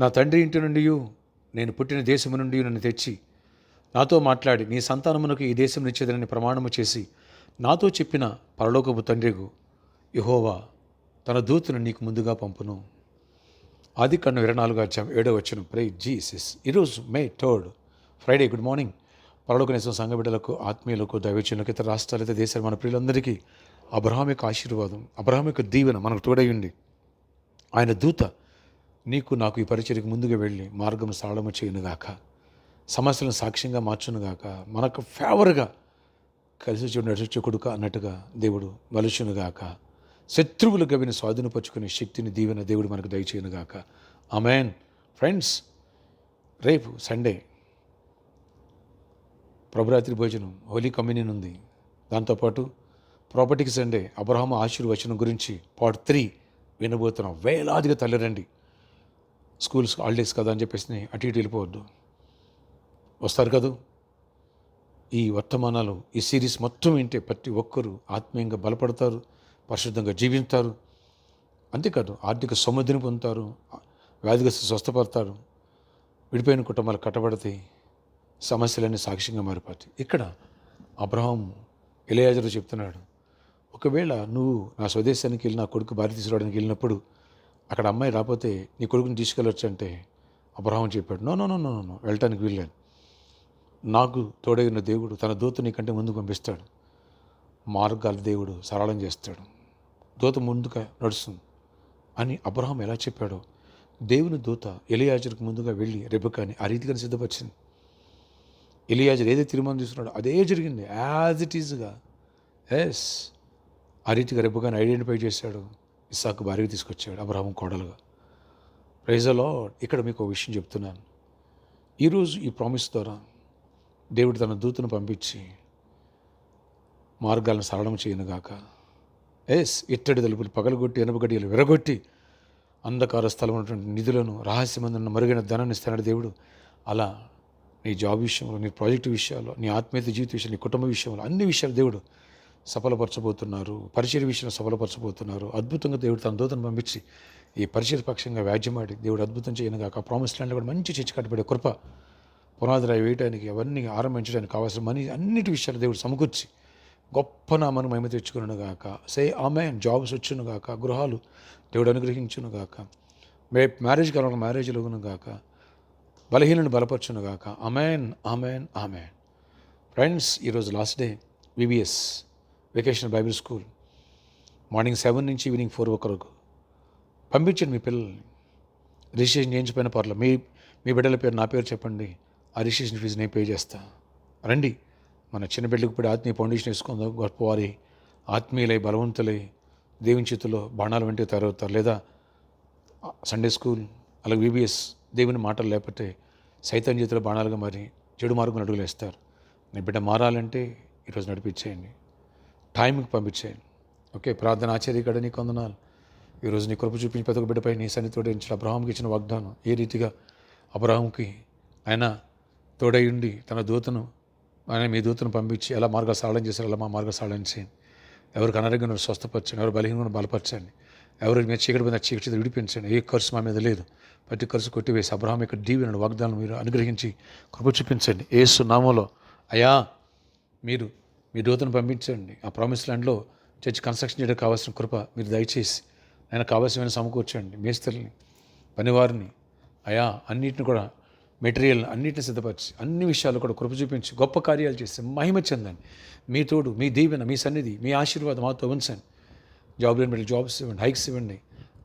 నా తండ్రి ఇంటి నుండి నేను పుట్టిన దేశము నుండి నన్ను తెచ్చి నాతో మాట్లాడి నీ సంతానమునకు ఈ దేశం నిచ్చేదనని ప్రమాణము చేసి నాతో చెప్పిన పరలోకపు తండ్రిగు యెహోవా తన దూతను నీకు ముందుగా పంపును. ఆదికాండం 24:7 ప్రైజ్ జీసస్. ఈరోజు మే 3 ఫ్రైడే. Good morning. పరలోకనేశ్వర సంఘ బిడ్డలకు, ఆత్మీయులకు, దైవజనులకు, ఇతర రాష్ట్రాలు, ఇతర దేశాలు, మన ప్రియులందరికీ అబ్రహాం యొక్క ఆశీర్వాదం, అబ్రహాం యొక్క దీవెన మనకు తోడయ్యండి. ఆయన దూత నీకు నాకు ఈ పరిచర్యకు ముందుగా వెళ్ళి మార్గం సరళము చేయునుగాక, సమస్యలను సాక్ష్యంగా మార్చునుగాక, మనకు ఫేవర్గా కలిసి చూడు నడిచే కొడుక అన్నట్టుగా దేవుడు మలుచునుగాక, శత్రువులు గవిని స్వాధీనపరుచుకునే శక్తిని దీవెన దేవుడు మనకు దయచేయునుగాక. ఆమేన్. ఫ్రెండ్స్, రేపు సండే ప్రభురాత్రి భోజనం, హోలీ కమ్యూనియన్ ఉంది. దాంతోపాటు ప్రాపర్టీకి సండే అబ్రహాము ఆశీర్వచనం గురించి పార్ట్ 3 వినబోతున్నాం. వేలాదిగా తల్లిరండి. స్కూల్స్ హాలిడేస్ కదా అని చెప్పేసి అటు ఇటు వెళ్ళిపోవద్దు. వస్తారు కదా. ఈ వర్తమానాలు, ఈ సిరీస్ మొత్తం వింటే ప్రతి ఒక్కరూ ఆత్మీయంగా బలపడతారు, పరిశుద్ధంగా జీవిస్తారు. అంతేకాదు ఆర్థిక సమృద్ధిని పొందుతారు, వ్యాధిగ్రస్తు స్వస్థపడతారు, విడిపోయిన కుటుంబాలు కట్టబడతాయి, సమస్యలన్నీ సాక్ష్యంగా మారిపోతాయి. ఇక్కడ అబ్రహాం ఎలియాజరు చెప్తున్నాడు, ఒకవేళ నువ్వు నా స్వదేశానికి వెళ్ళి నా కొడుకు భార్య తీసుకురావడానికి వెళ్ళినప్పుడు అక్కడ అమ్మాయి రాకపోతే నీ కొడుకుని తీసుకెళ్ళొచ్చు అంటే అబ్రహాం చెప్పాడు, no no no no no వెళ్ళటానికి వీల్లేదు. నాకు తోడైన దేవుడు తన దూత నీకంటే ముందు పంపిస్తాడు. మార్గాలు దేవుడు సరళం చేస్తాడు, దూత ముందుగా నడుస్తుంది అని అబ్రహాం ఎలా చెప్పాడో దేవుని దూత ఎలియాజరుకు ముందుగా వెళ్ళి రెబెక్కాని ఆ రీతిగానే సిద్ధపరిచింది. ఎలియాజరు ఏదైతే తీర్మానం తీసుకున్నాడో అదే జరిగింది, యాజ్ ఇట్ ఈజ్గా. ఎస్, ఆ రీతిగా రెబెక్కాని ఐడెంటిఫై చేశాడు, ఇస్సాకు భార్యగా తీసుకొచ్చాడు అబ్రహాం కోడలుగా. Praise the Lord. ఇక్కడ మీకు ఒక విషయం చెప్తున్నాను. ఈరోజు ఈ ప్రామిస్ ద్వారా దేవుడు తన దూతను పంపించి మార్గాలను సరళం చేయనుగాక. ఎస్, ఇత్తడి తలుపులు పగలగొట్టి, ఎనప గడియలు విరగొట్టి, అంధకార స్థలం ఉన్నటువంటి నిధులను, రహస్యమందున్న మరుగైన ధనాన్ని ఇస్తాడు దేవుడు. అలా నీ జాబ్ విషయంలో, నీ ప్రాజెక్టు విషయాల్లో, నీ ఆత్మీయత జీవిత విషయంలో, నీ కుటుంబ విషయంలో, అన్ని విషయాలు దేవుడు సఫలపరచబోతున్నారు. పరిచయ విషయంలో సఫలపరచబోతున్నారు. అద్భుతంగా దేవుడు తన దూతను పంపించి ఈ పరిచయ పక్షంగా వ్యాజ్యమాడి దేవుడు అద్భుతం చేయనుగాక. ప్రామిస్ ల్యాండ్లో కూడా మంచి చర్చ కట్టబడే కృప, పునాదిరాయి వేయడానికి, అవన్నీ ఆరంభించడానికి కావాల్సిన మనీ అన్నిటి విషయాలు దేవుడు సమకూర్చి గొప్ప నామను మహిమ తెచ్చుకునుగాక. సే ఆమేన్. జాబ్స్ వచ్చునుగాక, గృహాలు దేవుడు అనుగ్రహించునుగాక, మ్యారేజ్ కావాలన్న మ్యారేజ్లు గాక, బలహీనను బలపరచునుగాక. ఆమేన్, ఆమేన్, ఆమేన్. ఫ్రెండ్స్, ఈరోజు last day VBS vocational Bible school. Morning 7 నుంచి ఈవినింగ్ 4 వరకు పంపించండి మీ పిల్లల్ని. రిజిస్ట్రేషన్ చేయించిపోయిన పర్లేదు, మీ బిడ్డల పేరు నా పేరు చెప్పండి, ఆ రిజిస్ట్రేషన్ ఫీజు నేను పే చేస్తా. రండి, మన చిన్న బిడ్డలకు కూడా ఆత్మీయ ఫౌండేషన్ వేసుకుందాం. గొప్పవారి ఆత్మీయులై, బలవంతులై, దేవుని చేతిలో బాణాలు వెంటే తయారవుతారు. లేదా సండే స్కూల్, అలాగే విబిఎస్ దేవుని మాటలు లేకపోతే సైతం చేతిలో బాణాలుగా మారి చెడు మార్గం అడుగులు వేస్తారు. నీ బిడ్డ మారాలంటే ఈరోజు నడిపించేయండి, టైంకి పంపించేయండి. ఓకే. ప్రార్థన ఆచార్య ఇక్కడ నీకు వందనాలు. ఈరోజు నీ కృప చూపించి ప్రతి ఒక్క బిడ్డపై నీ సన్నిధితోటి ఇచ్చిన అబ్రహాంకి ఇచ్చిన వాగ్దానం ఏ రీతిగా అబ్రహాంకి ఆయన తోడై ఉండి తన దూతను, ఆయన మీ దూతను పంపించి ఎలా మార్గాలు సరళం చేశారు, అలా మా మార్గాలు సరళం చేయండి. ఎవరికి అనారోగ్యం స్వస్థపరచండి, ఎవరు బలహీనంగా బలపరచండి, ఎవరు మీద చీకటి మీద చీకటి విడిపించండి. ఏ ఖర్చు మా మీద లేదు, ప్రతి ఖర్చు కొట్టివేసి అబ్రహాం యొక్క దీవెనను, వాగ్దానం మీరు అనుగ్రహించి కృప చూపించండి. యేసు నామములో అయ్యా మీరు మీ దూతను పంపించండి. ఆ ప్రామిస్ ల్యాండ్లో చర్చి కన్స్ట్రక్షన్ చేయడానికి కావాల్సిన కృప మీరు దయచేసి ఆయన కావాల్సిన సమకూర్చండి. మేస్త్రుల్ని, పనివారిని, అయా అన్నిటిని కూడా, మెటీరియల్ అన్నిటిని సిద్ధపరిచి అన్ని విషయాలు కూడా కృప చూపించి గొప్ప కార్యాలు చేసి మహిమ చెందండి. మీ తోడు, మీ దీవెన, మీ సన్నిధి, మీ ఆశీర్వాదం మాతో ఉంచండి. జాబ్ లేని జాబ్స్ ఇవ్వండి, హైక్స్ ఇవ్వండి,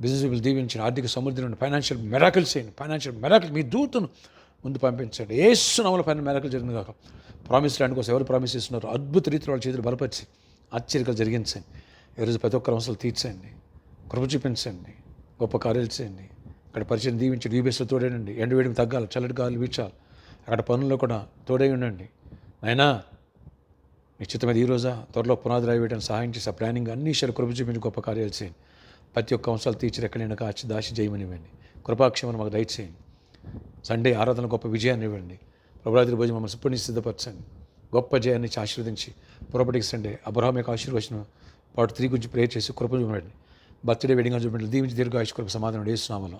బిజినెస్ దీవించండి, ఆర్థిక సమృద్ధి నుండి ఫైనాన్షియల్ మెరాకిల్స్ చేయండి. ఫైనాన్షియల్ మెరాకిల్ మీ దూతను ముందు పంపించండి. యేసు నామములో పైన మెరాకిల్ జరిగింది కాక. ప్రామిస్ ల్యాండ్ కోసం ఎవరు ప్రామిస్ చేస్తున్నారో అద్భుత రీతిలో వాళ్ళ చేతులు బలపరిచి ఆశ్చర్యకాలు జరిగించండి. ఈరోజు ప్రతి ఒక్కరి అవసరాలు తీర్చండి, కృప చూపించండి, గొప్ప కార్యాలు చేయండి. అక్కడ పరిచయం దీవించి యూబీఎస్లో తోడేయండి. ఎండవేడికి తగ్గాలి, చల్లటి గాలి వీచాలి. అక్కడ పనుల్లో కూడా తోడై ఉండండి. నాయనా నిశ్చిత మీద ఈ రోజా త్వరలో పునాది రాయి వేయడానికి సహాయం చేసి ఆ ప్లానింగ్ అన్ని విషయాలు కృప చూపించి గొప్ప కార్యాలు చేయండి. ప్రతి ఒక్క అంశాలు తీర్చి ఎక్కడైనా కాచి దాచి చేయమనివ్వండి. కృపాక్షేమను మాకు దయచేయండి. సండే ఆరాధన గొప్ప విజయాన్ని ఇవ్వండి. ప్రభురాత్రి భోజనం మమ్మల్ని సుప్పని సిద్ధపరచండి. గొప్ప జయాన్ని ఆశీర్వదించి ప్రాపర్టీకి సండే అబ్రహాం యొక్క ఆశీర్వచనం పార్ట్ 3 గురించి ప్రేయర్ చేసి కృప చూపండి. బర్త్డే వెడ్డింగ్ చూపండి. దీవించి దీర్ఘాయుష్ కృప సమాధానం యేసు నామములో